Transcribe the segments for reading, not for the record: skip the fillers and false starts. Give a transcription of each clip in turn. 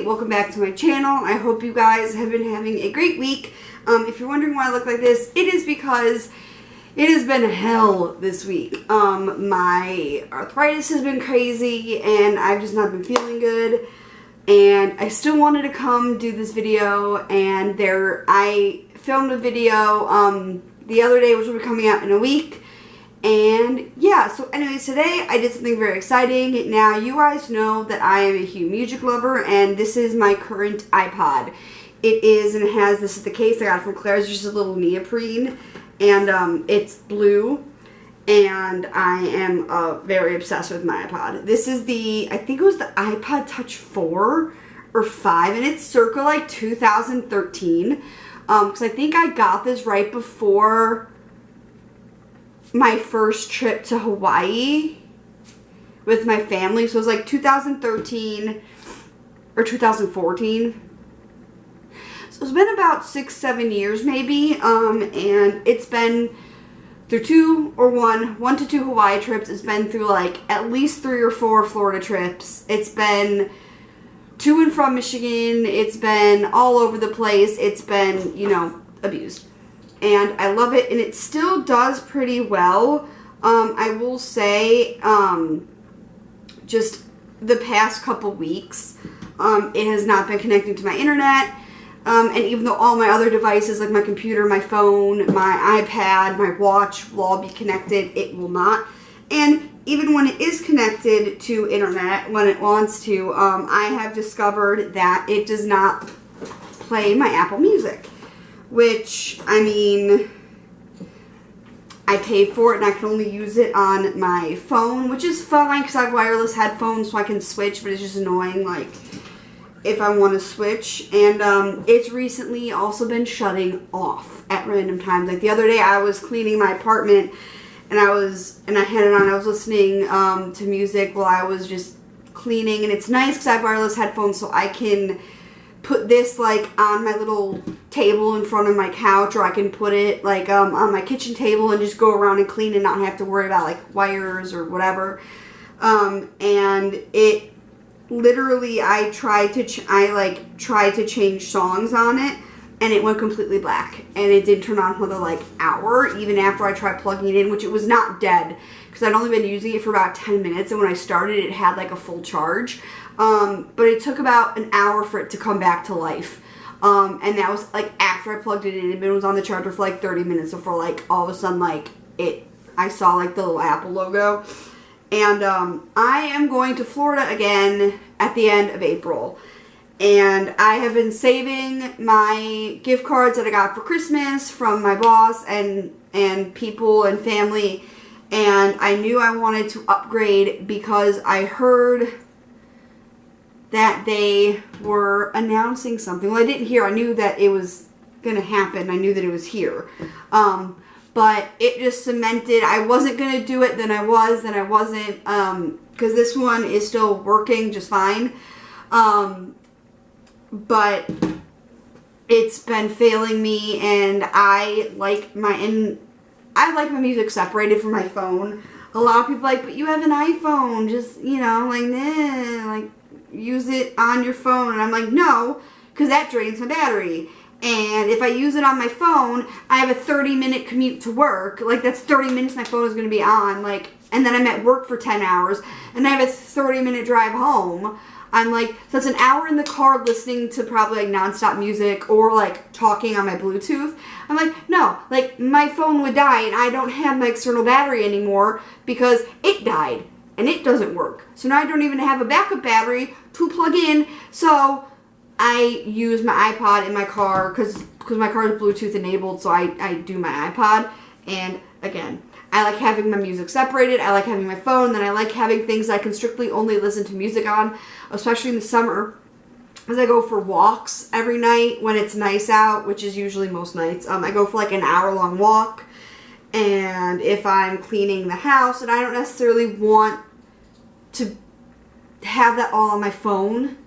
welcome back to my channel. I hope you guys have been having a great week. If you're wondering why I look like this, it is because it has been hell this week. My arthritis has been crazy and I've just not been feeling good. And I still wanted to come do this video, and I filmed a video the other day, which will be coming out in a week. And yeah, so anyways, today I did something very exciting. Now, you guys know that I am a huge music lover, and this is my current iPod. It is, and it has, this is the case I got from Claire's, just a little neoprene, and it's blue, and I am very obsessed with my iPod. This is I think it was the iPod Touch 4 or 5, and it's circa like 2013, because I think I got this right before my first trip to Hawaii with my family. So it was like 2013 or 2014. So it's been about 6-7 years maybe, and it's been through one to two Hawaii trips. It's been through like at least 3 or 4 Florida trips. It's been to and from Michigan. It's been all over the place. It's been, you know, abused. And I love it, and it still does pretty well. I will say, just the past couple weeks, it has not been connecting to my internet. And even though all my other devices, like my computer, my phone, my iPad, my watch, will all be connected, it will not. And even when it is connected to internet, when it wants to, I have discovered that it does not play my Apple Music. Which, I mean, I paid for it and I can only use it on my phone, which is fine because I have wireless headphones so I can switch, but it's just annoying, like, if I want to switch. And it's recently also been shutting off at random times. Like the other day I was cleaning my apartment and I had it on, I was listening to music while I was just cleaning, and it's nice because I have wireless headphones so I can put this like on my little table in front of my couch, or I can put it like on my kitchen table and just go around and clean and not have to worry about like wires or whatever. And it literally, I tried to change songs on it, and it went completely black, and it didn't turn on for another like hour even after I tried plugging it in, which it was not dead because I'd only been using it for about 10 minutes, and when I started it had like a full charge. But it took about an hour for it to come back to life. And that was like after I plugged it in. It was on the charger for like 30 minutes before like all of a sudden like I saw like the little Apple logo. And I am going to Florida again at the end of April. And I have been saving my gift cards that I got for Christmas from my boss and people and family. And I knew I wanted to upgrade because I heard that they were announcing something. Well, I didn't hear. I knew that it was going to happen. I knew that it was here. But it just cemented. I wasn't going to do it. Then I was. Then I wasn't. Because this one is still working just fine. But it's been failing me. And I like my music separated from my phone. A lot of people are like, but you have an iPhone. Just, you know, like, nah, like, use it on your phone. And I'm like, no, because that drains my battery. And if I use it on my phone, I have a 30-minute commute to work. Like, that's 30 minutes my phone is going to be on. Like, and then I'm at work for 10 hours, and I have a 30-minute drive home. I'm like, so that's an hour in the car listening to probably like nonstop music or like talking on my Bluetooth. I'm like, no, like my phone would die and I don't have my external battery anymore because it died. And it doesn't work. So now I don't even have a backup battery to plug in. So I use my iPod in my car because my car is Bluetooth enabled. So I do my iPod. And again, I like having my music separated. I like having my phone. Then I like having things I can strictly only listen to music on, especially in the summer. As I go for walks every night when it's nice out, which is usually most nights. I go for like an hour-long walk. And if I'm cleaning the house and I don't necessarily want to have that all on my phone,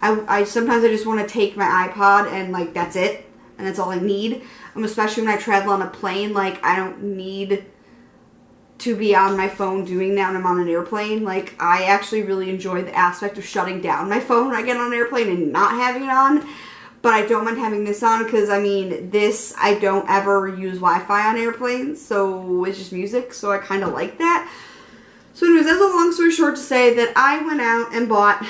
I sometimes I just want to take my iPod and like that's it, and that's all I need. Especially when I travel on a plane, like I don't need to be on my phone doing that when I'm on an airplane. Like, I actually really enjoy the aspect of shutting down my phone when I get on an airplane and not having it on. But I don't mind having this on because, I mean, this, I don't ever use Wi-Fi on airplanes, so it's just music, so I kind of like that. So anyways, that's a long story short to say that I went out and bought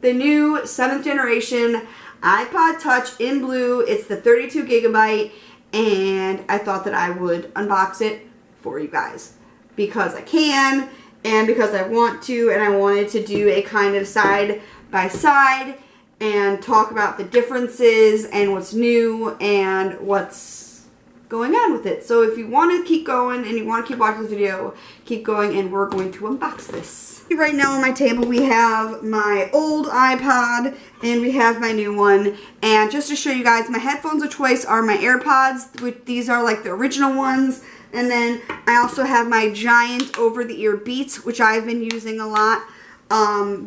the new 7th generation iPod Touch in blue. It's the 32 gigabyte, and I thought that I would unbox it for you guys because I can and because I want to, and I wanted to do a kind of side by side and talk about the differences and what's new and what's going on with it. So if you want to keep going and you want to keep watching this video, keep going, and we're going to unbox this. Right now on my table we have my old iPod and we have my new one. And just to show you guys, my headphones of choice are my AirPods, which these are like the original ones. And then I also have my giant over-the-ear Beats, which I've been using a lot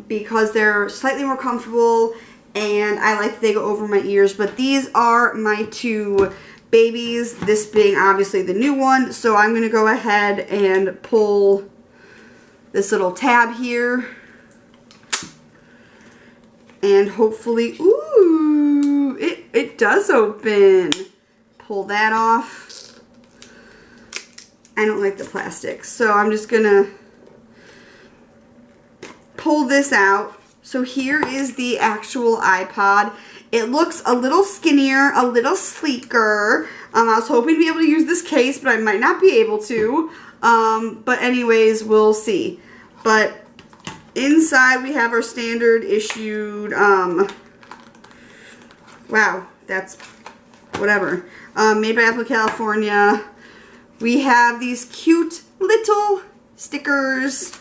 because they're slightly more comfortable and I like that they go over my ears. But these are my two babies, this being obviously the new one. So I'm going to go ahead and pull this little tab here. And hopefully, ooh, it does open. Pull that off. I don't like the plastic, so I'm just going to pull this out. So here is the actual iPod. It looks a little skinnier, a little sleeker. I was hoping to be able to use this case, but I might not be able to. But anyways, we'll see. But inside we have our standard issued, wow, that's whatever. Made by Apple, California. We have these cute little stickers.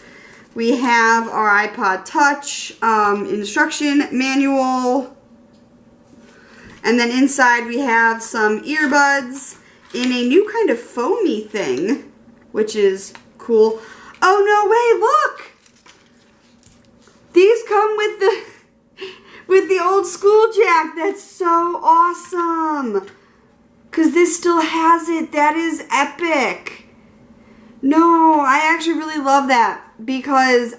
We have our iPod Touch instruction manual. And then inside we have some earbuds in a new kind of foamy thing, which is cool. Oh no way, look! These come with the old school jack. That's so awesome. 'Cause this still has it. That is epic. No, I actually really love that because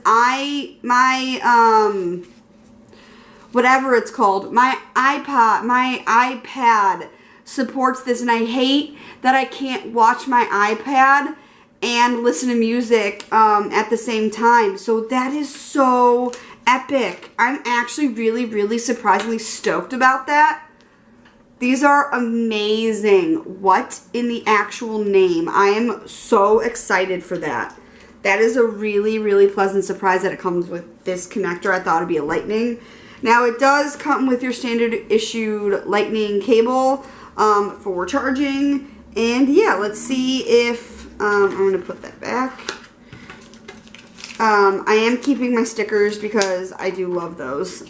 whatever it's called, my iPad supports this, and I hate that I can't watch my iPad and listen to music at the same time. So that is so epic. I'm actually really, really surprisingly stoked about that. These are amazing. What in the actual name? I am so excited for that. That is a really, really pleasant surprise that it comes with this connector. I thought it'd be a lightning. Now it does come with your standard issued lightning cable for charging. And yeah, let's see if, I'm going to put that back. I am keeping my stickers because I do love those.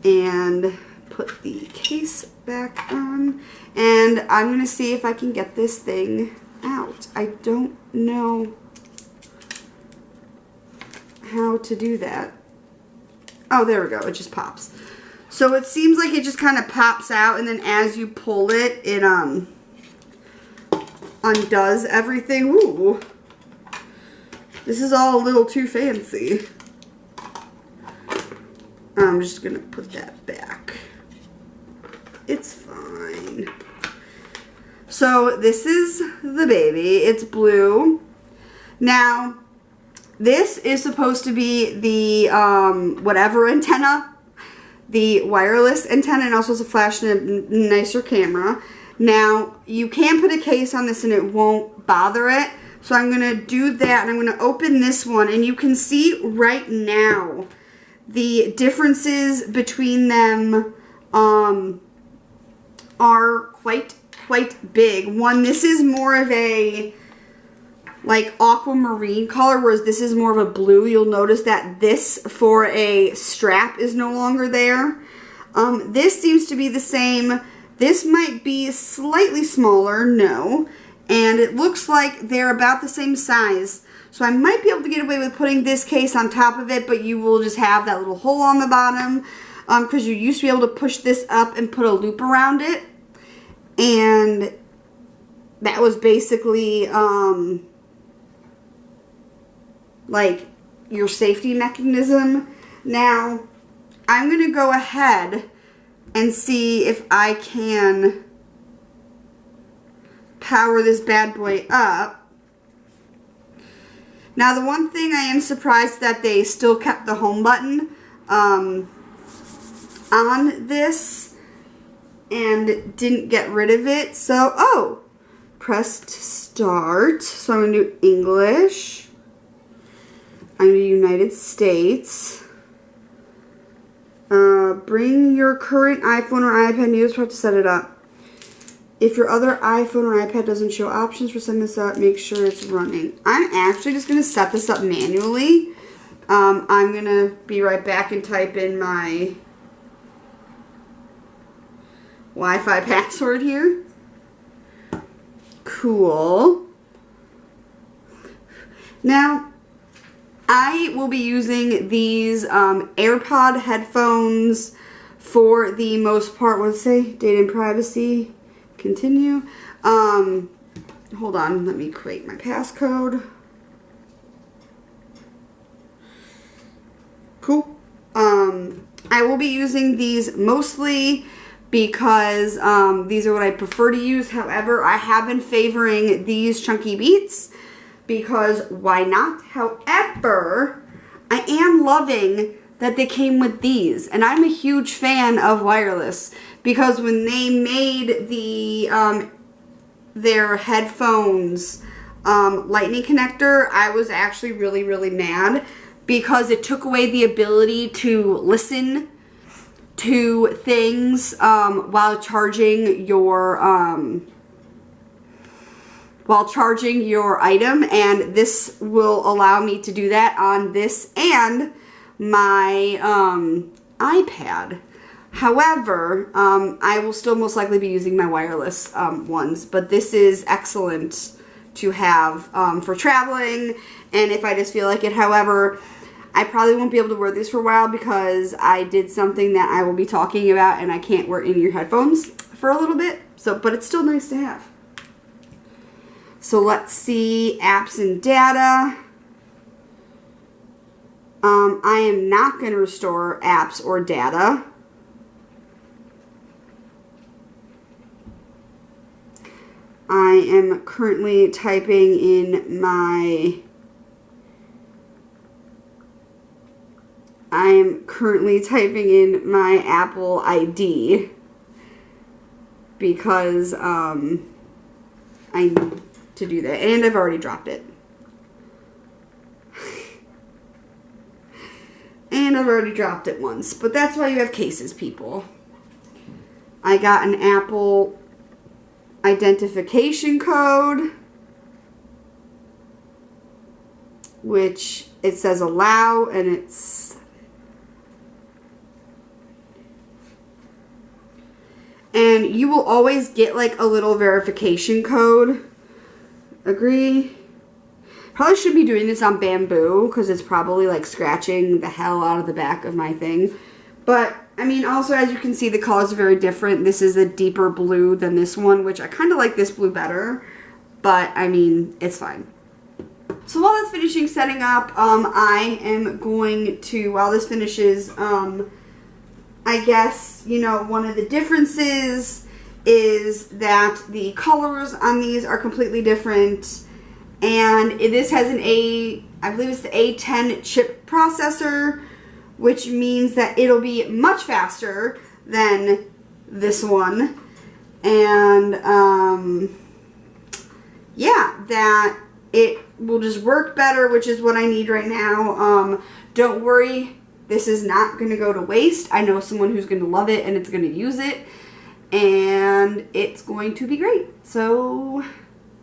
And put the case back on. And I'm going to see if I can get this thing out. I don't know how to do that. Oh, there we go. It just pops. So it seems like it just kind of pops out, and then as you pull it, it undoes everything. Ooh. This is all a little too fancy. I'm just going to put that back. It's fine. So this is the baby. It's blue. Now, this is supposed to be the whatever antenna, the wireless antenna, and also has a flash and a nicer camera. Now, you can put a case on this and it won't bother it. So I'm going to do that, and I'm going to open this one, and you can see right now the differences between them are quite big. One, this is more of a like aquamarine color, whereas this is more of a blue. You'll notice that this for a strap is no longer there. This seems to be the same. This might be slightly smaller, no. And it looks like they're about the same size. So I might be able to get away with putting this case on top of it, but you will just have that little hole on the bottom because you used to be able to push this up and put a loop around it. And that was basically like your safety mechanism. Now, I'm going to go ahead and see if I can power this bad boy up. Now, the one thing I am surprised that they still kept the home button on this and didn't get rid of it. So, oh, pressed start. So I'm going to do English. I'm going to do United States. Bring your current iPhone or iPad news to set it up. If your other iPhone or iPad doesn't show options for setting this up, make sure it's running. I'm actually just going to set this up manually. I'm going to be right back and type in my Wi-Fi password here. Cool. Now, I will be using these AirPod headphones for the most part. What does it say? Data and privacy. Continue. Hold on. Let me create my passcode. Cool. I will be using these mostly because these are what I prefer to use. However, I have been favoring these chunky beats because why not? However, I am loving that they came with these, and I'm a huge fan of wireless because when they made the their headphones lightning connector, I was actually really mad because it took away the ability to listen to things while charging your item, and this will allow me to do that on this and my iPad. However, I will still most likely be using my wireless ones, but this is excellent to have for traveling and if I just feel like it. However, I probably won't be able to wear these for a while because I did something that I will be talking about and I can't wear in-ear headphones for a little bit. So, but it's still nice to have. So let's see, apps and data. I am not going to restore apps or data. I am currently typing in my Apple ID because I need to do that, and I've already dropped it. And I've already dropped it once, but that's why you have cases, people. I got an Apple identification code, which it says allow, and it's and you will always get like a little verification code. Agree. Probably should be doing this on bamboo because it's probably like scratching the hell out of the back of my thing. But I mean, also as you can see, the colors are very different. This is a deeper blue than this one, which I kind of like this blue better. But I mean, it's fine. So while that's finishing setting up, I am going to, while this finishes, I guess, you know, one of the differences is that the colors on these are completely different. And this has an I believe it's the A10 chip processor, which means that it'll be much faster than this one. And, yeah, that it will just work better, which is what I need right now. Don't worry, this is not going to go to waste. I know someone who's going to love it and it's going to use it. And it's going to be great. So,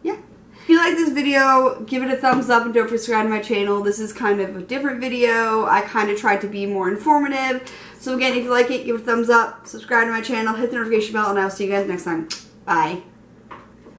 yeah. If you like this video, give it a thumbs up and don't forget to subscribe to my channel. This is kind of a different video. I kind of tried to be more informative. So again, if you like it, give it a thumbs up, subscribe to my channel, hit the notification bell, and I'll see you guys next time. Bye.